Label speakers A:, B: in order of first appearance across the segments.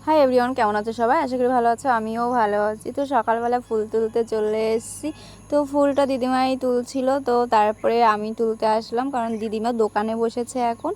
A: Hi everyone, কেমন আছো সবাই? আশা করি ভালো আছো, আমিও ভালো আছি। তো সকালবেলা ফুল তুলতে চলে এসেছি। তো ফুলটা দিদিমাই তুলছিল, তো তারপরে আমি তুলতে আসলাম, কারণ দিদিমা দোকানে বসেছে এখন।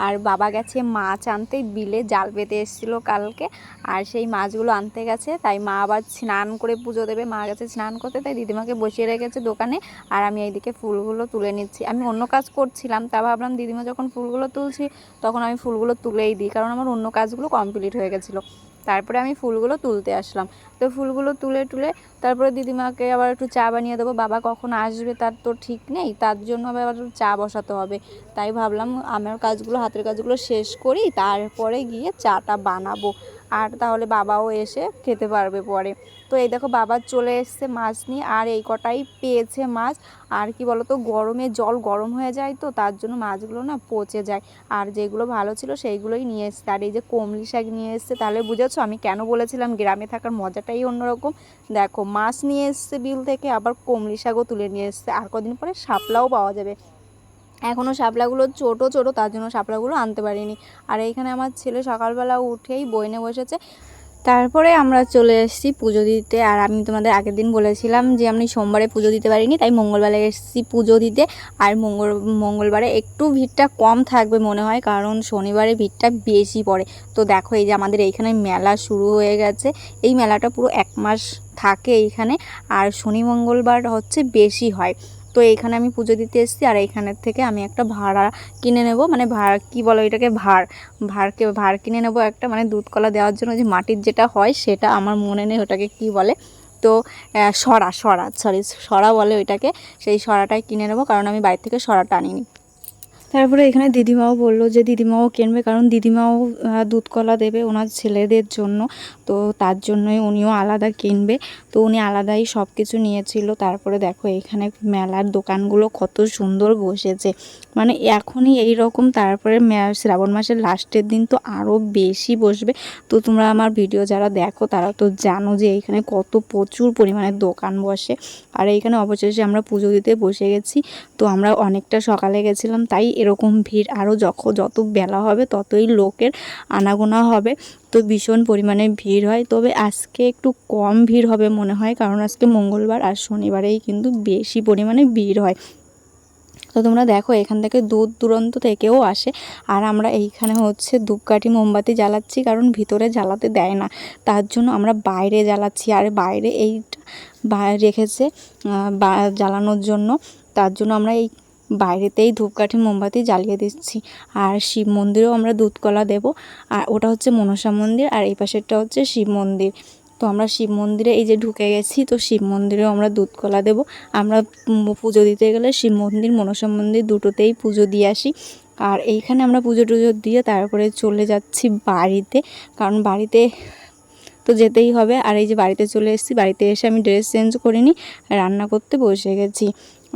A: আর বাবা গেছে মাছ আনতে, বিলে জাল পেতে এসেছিলো কালকে, আর সেই মাছগুলো আনতে গেছে। তাই মা আবার স্নান করে পুজো দেবে, মা গেছে স্নান করতে, তাই দিদিমাকে বসিয়ে রেখেছে দোকানে। আর আমি এইদিকে ফুলগুলো তুলে নিচ্ছি। আমি অন্য কাজ করছিলাম, তা ভাবলাম দিদিমা যখন ফুলগুলো তুলছি তখন আমি ফুলগুলো তুলেই দিই, কারণ আমার অন্য কাজগুলো কমপ্লিট হয়ে গেছিলো। তারপরে আমি ফুলগুলো তুলতে আসলাম। তো ফুলগুলো তুলে তারপরে দিদিমাকে আবার একটু চা বানিয়ে দেবো। বাবা কখন আসবে তার তো ঠিক নেই, তার জন্য আবার একটু চা বসাতে হবে। তাই ভাবলাম আমার কাজগুলো, হাতের কাজগুলো শেষ করি, তারপরে গিয়ে চাটা বানাবো। আর তাহলে বাবাও এসে খেতে পারবে পরে। তো এই দেখো বাবা চলে এসছে মাছ নিয়ে, আর এই কটাই পেয়েছে মাছ। আর কি বলতো, গরমে জল গরম হয়ে যায়, তো তার জন্য মাছগুলো না পচে যায়। আর যেগুলো ভালো ছিল সেইগুলোই নিয়ে এসছে। আর এই যে কমলি শাক নিয়ে এসছে, তাহলে বুঝেছো আমি কেন বলেছিলাম গ্রামে থাকার মজাটাই অন্যরকম। দেখো মাছ নিয়ে এসছে বিল থেকে, আবার কমলি শাকও তুলে নিয়ে এসছে। আর কদিন পরে শাপলাও পাওয়া যাবে। এখনও শাপলাগুলো ছোটো ছোটো, তার জন্য শাপলাগুলো আনতে পারিনি। আর এইখানে আমার ছেলে সকালবেলা উঠেই বই নিয়ে বসেছে। তারপরে আমরা চলে এসেছি পুজো দিতে। আর আমি তোমাদের আগের দিন বলেছিলাম যে আমি সোমবারে পুজো দিতে পারিনি, তাই মঙ্গলবারে এসেছি পুজো দিতে। আর মঙ্গলবারে একটু ভিড়টা কম থাকবে মনে হয়, কারণ শনিবারে ভিড়টা বেশি পড়ে। তো দেখো এই যে আমাদের এইখানে মেলা শুরু হয়ে গেছে। এই মেলাটা পুরো 1 মাস থাকে এইখানে, আর শনি মঙ্গলবার হচ্ছে বেশি হয়। তো এইখানে আমি পুজো দিতে এসেছি, আর এইখানের থেকে আমি একটা ভাড়া কিনে নেব, মানে ভাড় কী বলো এটাকে, ভাড় কিনে নেব একটা, মানে দুধ কলা দেওয়ার জন্য যে মাটির যেটা হয় সেটা, আমার মনে নেই ওটাকে কি বলে। তো সরা বলে ওইটাকে। সেই সরাটাই কিনে নেব, কারণ আমি বাইরে থেকে সরাটা আনিনি। তারপরে এখানে দিদিমাও বললো যে দিদিমাও কিনবে, কারণ দিদিমাও দুধ কলা দেবে ওনার ছেলেদের জন্য। তো তার জন্যই উনিও আলাদা কিনবে। তো উনি আলাদাই সব কিছু নিয়েছিল। তারপরে দেখো এখানে মেলার দোকানগুলো কত সুন্দর বসেছে, মানে এখনই এই রকম, তারপরে শ্রাবণ মাসের লাস্টের দিন তো আরও বেশি বসবে। তো তোমরা আমার ভিডিও যারা দেখো তারা তো জানো যে এইখানে কত প্রচুর পরিমাণে দোকান বসে। আর এইখানে অবশেষে আমরা পুজো দিতে বসে গেছি। তো আমরা অনেকটা সকালে গেছিলাম, তাই এরকম ভিড়। আরও যত বেলা হবে ততই লোকের আনাগোনা হবে। তো ভীষণ পরিমাণে ভিড় হয়, তবে আজকে একটু কম ভিড় হবে মনে হয়, কারণ আজকে মঙ্গলবার আর শনিবারেই কিন্তু বেশি পরিমাণে ভিড় হয়। তো তোমরা দেখো এখান থেকে দূর দূরান্ত থেকেও আসে। আর আমরা এইখানে হচ্ছে ধূপকাঠি মোমবাতি জ্বালাচ্ছি, কারণ ভিতরে জ্বালাতে দেয় না, তার জন্য আমরা বাইরে জ্বালাচ্ছি। আর বাইরে এইটা রেখেছে জ্বালানোর জন্য, তার জন্য আমরা এই বাইরেতেই ধূপকাঠি মোমবাতি জ্বালিয়ে দিচ্ছি। আর শিব মন্দিরেও আমরা দুধকলা দেব। আর ওটা হচ্ছে মনসা মন্দির, আর এই পাশেরটা হচ্ছে শিব মন্দির। তো আমরা শিব মন্দিরে এই যে ঢুকে গেছি, তো শিব মন্দিরেও আমরা দুধকলা দেব। আমরা পুজো দিতে গেলে শিব মন্দির মনসা মন্দির দুটোতেই পুজো দিয়ে আসি। আর এইখানে আমরা পুজো টুজো দিয়ে তারপরে চলে যাচ্ছি বাড়িতে, কারণ বাড়িতে তো যেতেই হবে। আর এই যে বাড়িতে চলে এসেছি, বাড়িতে এসে আমি ড্রেস চেঞ্জ করিনি, রান্না করতে বসে গেছি।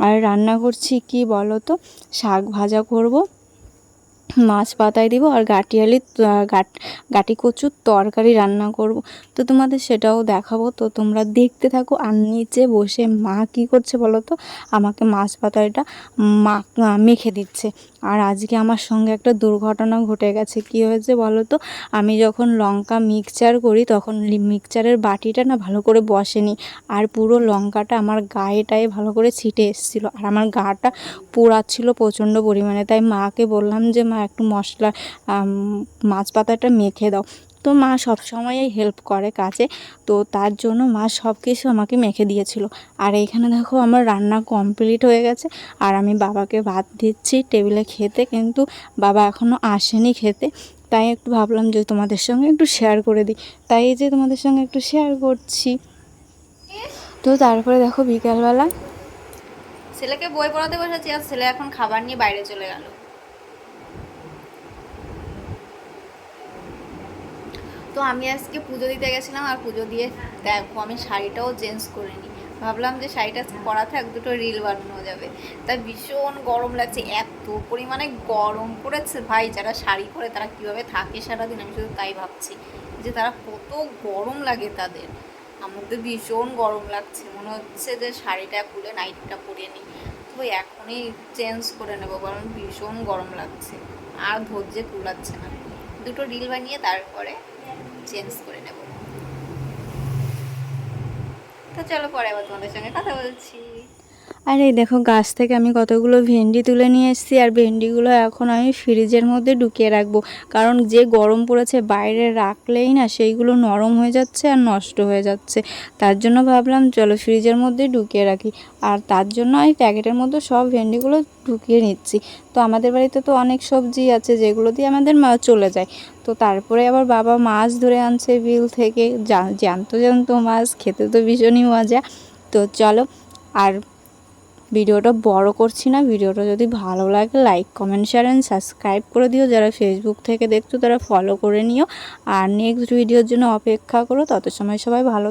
A: আর রান্না করছি কি বলো তো, শাক ভাজা করব, মাছ পাতায় দিব, আর গাটি কচুর তরকারি রান্না করব। তো তোমাদের সেটাও দেখাবো, তো তোমরা দেখতে থাকো। আর নিচে বসে মা কি করছে বলো তো, আমাকে মাছ পাতাটা মেখে দিচ্ছে। আর আজকে আমার সঙ্গে একটা দুর্ঘটনা ঘটে গেছে। কি হয়েছে বলো তো, আমি যখন লঙ্কা মিক্সচার করি তখন মিক্সচারের বাটিটা না ভালো করে বসেনি, আর পুরো লঙ্কাটা আমার গায়েটায় ভালো করে ছিটে এসেছিলো, আর আমার গাটা পোড়াচ্ছিল প্রচণ্ড পরিমাণে। তাই মাকে বললাম যে মা একটু মশলা মাছ পাতাটা মেখে দাও। তো মা সবসময়ই হেল্প করে কাজে, তো তার জন্য মা সব কিছু আমাকে মেখে দিয়েছিল। আর এইখানে দেখো আমার রান্না কমপ্লিট হয়ে গেছে, আর আমি বাবাকে ভাত দিচ্ছি টেবিলে খেতে, কিন্তু বাবা এখনও আসেনি খেতে। তাই একটু ভাবলাম যে তোমাদের সঙ্গে একটু শেয়ার করে দিই, তাই যে তোমাদের সঙ্গে একটু শেয়ার করছি। তো তারপরে দেখো বিকালবেলা ছেলেকে বই পড়াতে বসেছি, আর ছেলে এখন খাবার নিয়ে বাইরে চলে গেল। তো আমি আজকে পুজো দিতে গেছিলাম, আর পুজো দিয়ে দেখো আমি শাড়িটাও চেঞ্জ করে নিই। ভাবলাম যে শাড়িটা পরা থাক, দুটো রিল বানানো যাবে। তাই ভীষণ গরম লাগছে, এত পরিমাণে গরম পড়েছে ভাই। যারা শাড়ি পরে তারা কীভাবে থাকে সারাদিন, আমি শুধু তাই ভাবছি যে তারা কত গরম লাগে তাদের। আমার তো ভীষণ গরম লাগছে, মনে হচ্ছে যে শাড়িটা খুলে নাইটটা পরিয়ে নিই। তো এখনই চেঞ্জ করে নেবো, কারণ ভীষণ গরম লাগছে, আর ধৈর্যে কুলাচ্ছে না। দুটো রিল বানিয়ে তারপরে চেঞ্জ করে নেব। তো চলো পরে আবার তোমাদের সঙ্গে কথা বলছি। আর এই দেখো গাছ থেকে আমি কতগুলো ভেন্ডি তুলে নিয়ে এসেছি, আর ভেন্ডিগুলো এখন আমি ফ্রিজের মধ্যে ঢুকিয়ে রাখবো, কারণ যে গরম পড়েছে বাইরে রাখলেই না সেইগুলো নরম হয়ে যাচ্ছে আর নষ্ট হয়ে যাচ্ছে। তার জন্য ভাবলাম চলো ফ্রিজের মধ্যে ঢুকিয়ে রাখি, আর তার জন্য আমি প্যাকেটের মধ্যে সব ভেন্ডিগুলো ঢুকিয়ে নিচ্ছি। তো আমাদের বাড়িতে তো অনেক সবজি আছে যেগুলো দিয়ে আমাদের চলে যায়। তো তারপরে আবার বাবা মাছ ধরে আনছে বিল থেকে, জ্যান্ত জ্যান্ত মাছ, খেতে তো ভীষণই মজা। তো চলো, আর ভিডিওটা বড় করছি না। ভিডিওটা যদি ভালো লাগে like comment share and subscribe করে দিও। যারা ফেসবুক থেকে দেখছো তারা ফলো করে নিও, আর নেক্সট ভিডিওর জন্য অপেক্ষা করো। তত সময় সবাই ভালো